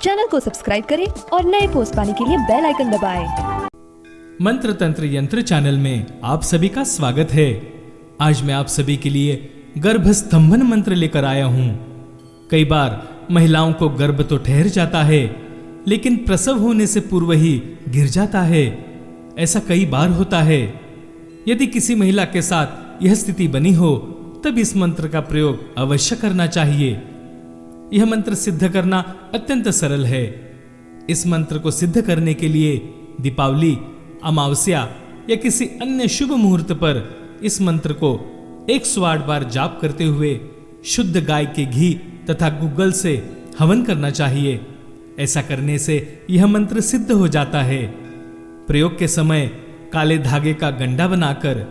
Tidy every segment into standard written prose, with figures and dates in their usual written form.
Channel को subscribe करें और नए पोस्ट पाने के लिए बेल आइकन दबाएं। मंत्र तंत्र यंत्र चैनल में आप सभी का स्वागत है। आज मैं आप सभी के लिए गर्भ स्तंभन मंत्र लेकर आया हूँ। कई बार महिलाओं को गर्भ तो ठहर जाता है, लेकिन प्रसव होने से पूर्व ही गिर जाता है। ऐसा कई बार होता है। यदि किसी महिला के साथ यह स्थिति बनी हो, तब इस मंत्र का प्रयोग अवश्य करना चाहिए। यह मंत्र सिद्ध करना अत्यंत सरल है। इस मंत्र को सिद्ध करने के लिए दीपावली, अमावस्या या किसी अन्य शुभ मुहूर्त पर इस मंत्र को 108 बार जाप करते हुए शुद्ध गाय के घी तथा गुग्गल से हवन करना चाहिए। ऐसा करने से यह मंत्र सिद्ध हो जाता है। प्रयोग के समय काले धागे का गंडा बनाकर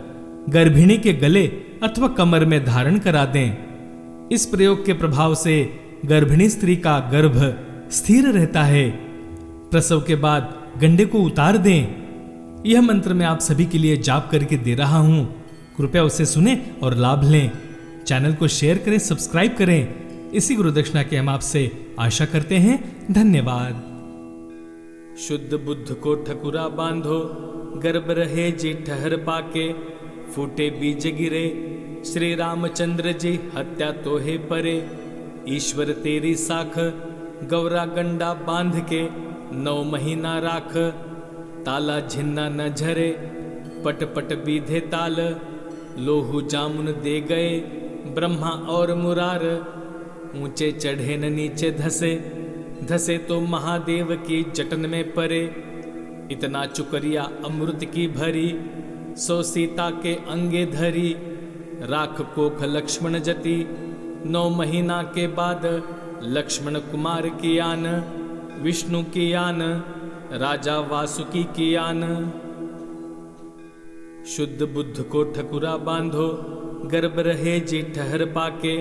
गर्भिणी के गले अथवा कमर में धारण करा दें। इस प्रयोग के प्रभाव से गर्भिणी स्त्री का गर्भ स्थिर रहता है। प्रसव के बाद गंडे को उतार दें। यह मंत्र मैं आप सभी के लिए जाप करके दे रहा हूं। कृपया उसे सुने और लाभ लें। चैनल को शेयर करें, सब्सक्राइब करें। इसी गुरुदक्षिणा की हम आपसे आशा करते हैं। धन्यवाद। शुद्ध बुद्ध को ठकुरा बांधो, गर्भ रहे जी ठहर पाके, फूटे बीज गिरे श्री रामचंद्र जी हत्या तो है परे। ईश्वर तेरी साख गौरा गंडा बांध के 9 महीना राख। ताला झिन्ना न झरे पट पट बीधे ताल। लोहू जामुन दे गए ब्रह्मा और मुरार। ऊंचे चढ़े न नीचे धसे, धसे तो महादेव की जटन में परे। इतना चुकरिया अमृत की भरी, सो सीता के अंगे धरी। राख कोख लक्ष्मण जति 9 महीना के बाद। लक्ष्मण कुमार की आन, विष्णु की आन, राजा वासुकी की आन। शुद्ध बुद्ध को ठकुरा बांधो, गर्भ रहे जी ठहर पाके,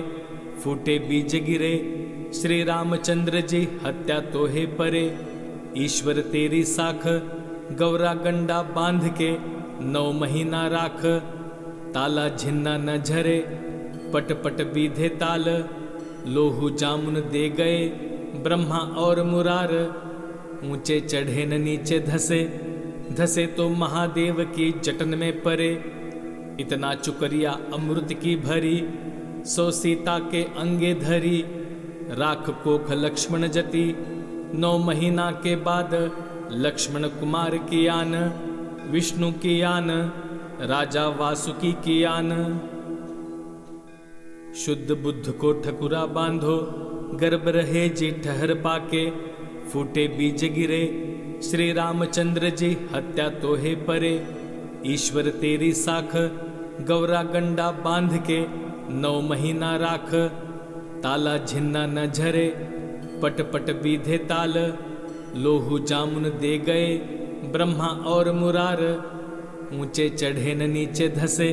फूटे बीज गिरे श्री रामचंद्र जी हत्या तो है परे। ईश्वर तेरी साख गौरा गंडा बांध के 9 महीना राख। ताला झिन्ना न झरे पट पट बीधे ताल। लोहू जामुन दे गए ब्रह्मा और मुरार। ऊंचे चढ़े न नीचे धसे, धसे तो महादेव की जटन में परे। इतना चुकरिया अमृत की भरी, सो सीता के अंगे धरी। राख कोख लक्ष्मण जति 9 महीना के बाद। लक्ष्मण कुमार की आन, विष्णु की आन, राजा वासुकी की आन। शुद्ध बुद्ध को ठकुरा बांधो, गर्भ रहे जी ठहर पाके, फूटे बीज गिरे श्री रामचंद्र जी हत्या तो है परे। ईश्वर तेरी साख गौरा गंडा बांध के 9 महीना राख। ताला झिन्ना न झरे पट पट बीधे ताल। लोहू जामुन दे गए ब्रह्मा और मुरार। ऊंचे चढ़े न नीचे धसे,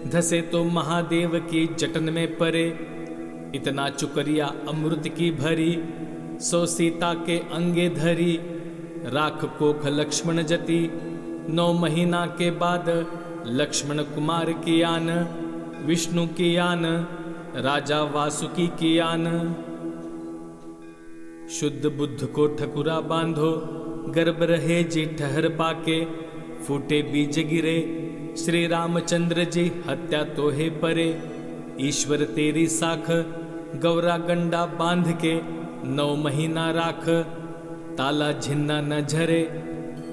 धसे तो महादेव की जटन में परे। इतना चुकरिया अमृत की भरी, सो सीता के अंगे धरी। राख कोख लक्ष्मण जति 9 महीना के बाद। लक्ष्मण कुमार की आन, विष्णु की आन, राजा वासुकी की आन। शुद्ध बुद्ध को ठकुरा बांधो, गर्भ रहे जी ठहर पाके, फूटे बीज गिरे श्री रामचंद्र जी हत्या तो है परे। ईश्वर तेरी साख गौरा गंडा बांध के 9 महीना राख। ताला झिन्ना न झरे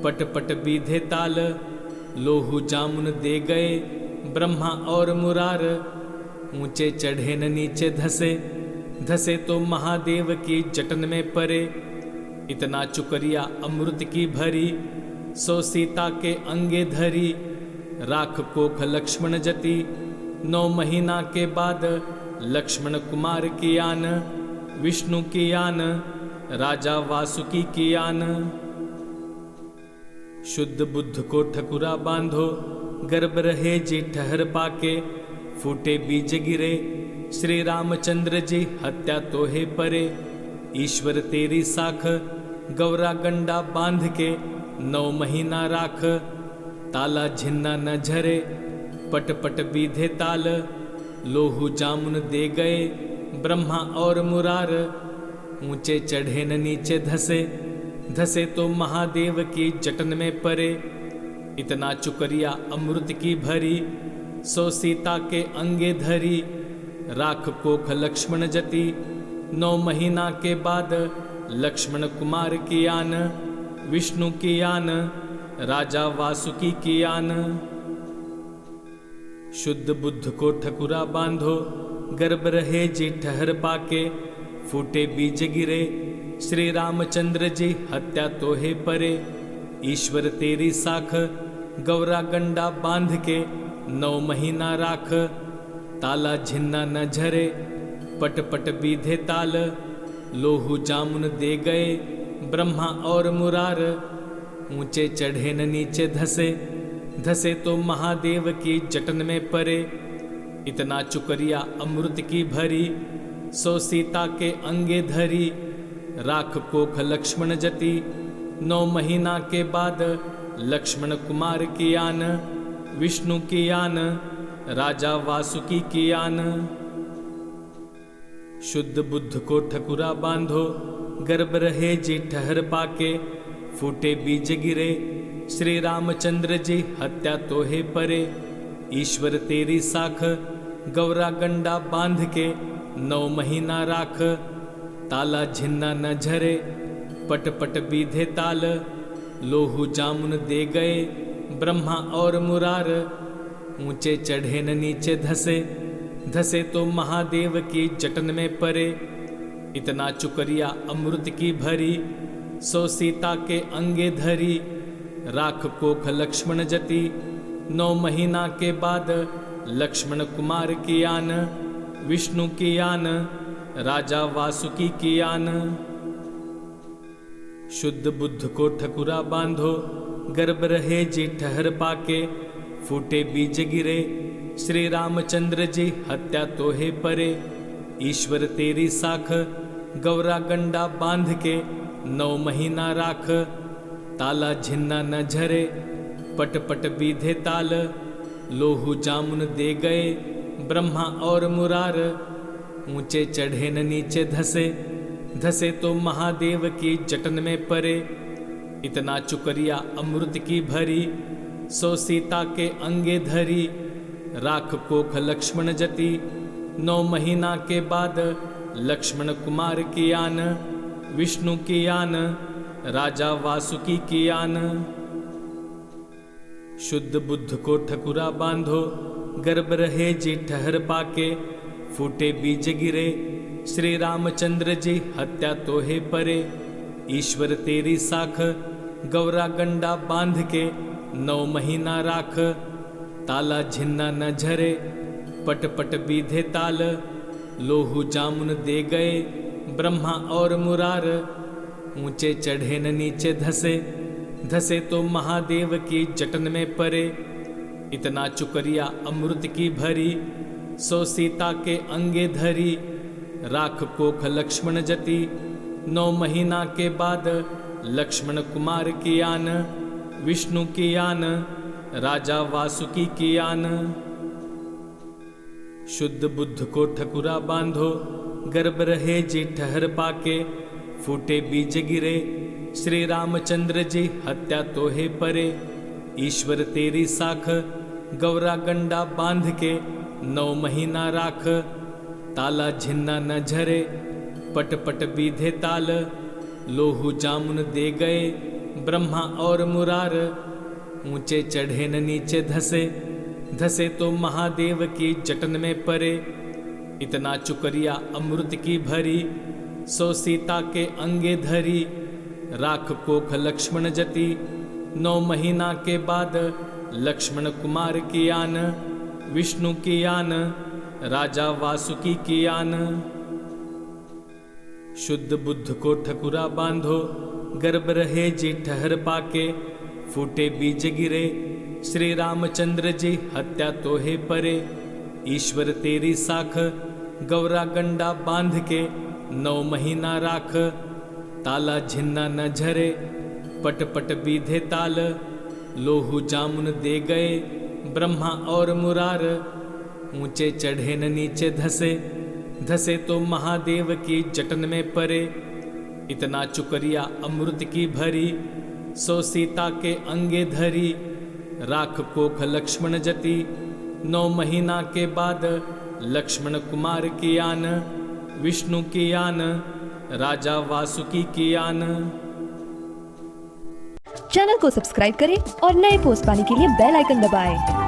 पट पट बीधे ताल। लोहू जामुन दे गए ब्रह्मा और मुरार। ऊंचे चढ़े न नीचे धसे, धसे तो महादेव की जटन में परे। इतना चुकरिया अमृत की भरी, सो सीता के अंगे धरी। राख कोख लक्ष्मण जति 9 महीना के बाद। लक्ष्मण कुमार की आन, विष्णु की आन, राजा वासुकी की आन। शुद्ध बुद्ध को ठकुरा बांधो, गर्भ रहे जी ठहर पाके, फूटे बीज गिरे श्री रामचंद्र जी हत्या तो है परे। ईश्वर तेरी साख गौरा गंडा बांध के 9 महीना राख। ताला झिन्ना न झरे पट पट बीधे ताल। लोहू जामुन दे गए ब्रह्मा और मुरार। ऊंचे चढ़े न नीचे धसे, धसे तो महादेव की जटन में परे। इतना चुकरिया अमृत की भरी, सो सीता के अंगे धरी। राख कोख लक्ष्मण जति, 9 महीना के बाद लक्ष्मण कुमार की आन। विष्णु की आन, राजा वासुकी की आन। शुद्ध बुद्ध को ठकुरा बांधो, गर्भ रहे जी ठहर पाके। फूटे बीज गिरे, श्री रामचंद्र जी हत्या तो है परे। ईश्वर तेरी साख, गौरा गंडा बांध के 9 महीना राख। ताला झिन्ना न झरे, पट पट बीधे ताल। लोहू जामुन दे गए, ब्रह्मा और मुरार। ऊंचे चढ़े न नीचे धसे, धसे तो महादेव की जटन में परे। इतना चुकरिया अमृत की भरी, सो सीता के अंगे धरी। राख कोख लक्ष्मण जति, 9 महीना के बाद लक्ष्मण कुमार की आन। विष्णु की आन, राजा वासुकी की आन। शुद्ध बुद्ध को ठकुरा बांधो, गर्भ रहे जी ठहर पाके। फूटे बीज गिरे, श्री रामचंद्र जी हत्या तो है परे। ईश्वर तेरी साख, गौरा गंडा बांध के 9 महीना राख। ताला झिन्ना न झरे, पट पट बीधे ताल। लोहू जामुन दे गए, ब्रह्मा और मुरार। ऊंचे चढ़े न नीचे धसे, धसे तो महादेव की जटन में परे। इतना चुकरिया अमृत की भरी, सो सीता के अंगे धरी। राख कोख लक्ष्मण जति, 9 महीना के बाद लक्ष्मण कुमार की आन। विष्णु की आन, राजा वासुकी की आन। शुद्ध बुद्ध को ठकुरा बांधो, गर्भ रहे जी ठहर पाके। फूटे बीज गिरे, श्री रामचंद्र जी हत्या तो है परे। ईश्वर तेरी साख, गौरा गंडा बांध के 9 महीना राख। ताला झिन्ना न झरे, पट पट बीधे ताल। लोहू जामुन दे गए, ब्रह्मा और मुरार। ऊंचे चढ़े न नीचे धसे, धसे तो महादेव की जटन में परे। इतना चुकरिया अमृत की भरी, सो सीता के अंगे धरी। राख कोख लक्ष्मण जति, 9 महीना के बाद लक्ष्मण कुमार की आन। विष्णु की आन, राजा वासुकी की आन। शुद्ध बुद्ध को ठकुरा बांधो, गर्भ रहे जी ठहर पाके। फूटे बीज गिरे, श्री रामचंद्र जी हत्या तो है परे। ईश्वर तेरी साख, गौरा गंडा बांध के 9 महीना राख। ताला झिन्ना न झरे, पट पट बीधे ताल। लोहू जामुन दे गए, ब्रह्मा और मुरार। ऊंचे चढ़े न नीचे धसे, धसे तो महादेव की जटन में परे। इतना चुकरिया अमृत की भरी, सो सीता के अंगे धरी। राख कोख लक्ष्मण जति, 9 महीना के बाद लक्ष्मण कुमार की आन। विष्णु की आन, राजा वासुकी की आन। शुद्ध बुद्ध को ठकुरा बांधो, गर्भ रहे जी ठहर पाके। फूटे बीज गिरे, श्री रामचंद्र जी हत्या तो है परे। ईश्वर तेरी साख, गौरा गंडा बांध के 9 महीना राख। ताला झिन्ना न झरे, पट पट बीधे ताल। लोहू जामुन दे गए, ब्रह्मा और मुरार। ऊंचे चढ़े न नीचे धसे, धसे तो महादेव की जटन में परे। इतना चुकरिया अमृत की भरी, सो सीता के अंगे धरी। राख कोख लक्ष्मण जति, 9 महीना के बाद लक्ष्मण कुमार की आन। विष्णु की आन, राजा वासुकी की आन। शुद्ध बुद्ध को ठकुरा बांधो, गर्भ रहे जी ठहर पाके। फूटे बीज गिरे, श्री रामचंद्र जी हत्या तो है परे। ईश्वर तेरी साख, गौरा गंडा बांध के 9 महीना राख। ताला झिन्ना न झरे, पट पट बीधे ताल। लोहू जामुन दे गए, ब्रह्मा और मुरार। ऊंचे चढ़े न नीचे धसे, धसे तो महादेव की जटन में परे। इतना चुकरिया अमृत की भरी, सो सीता के अंगे धरी। राख कोख लक्ष्मण जति, 9 महीना के बाद लक्ष्मण कुमार की आन। विष्णु की आन, राजा वासुकी की आन। चैनल को सब्सक्राइब करें और नए पोस्ट पाने के लिए बेल आइकन दबाएं।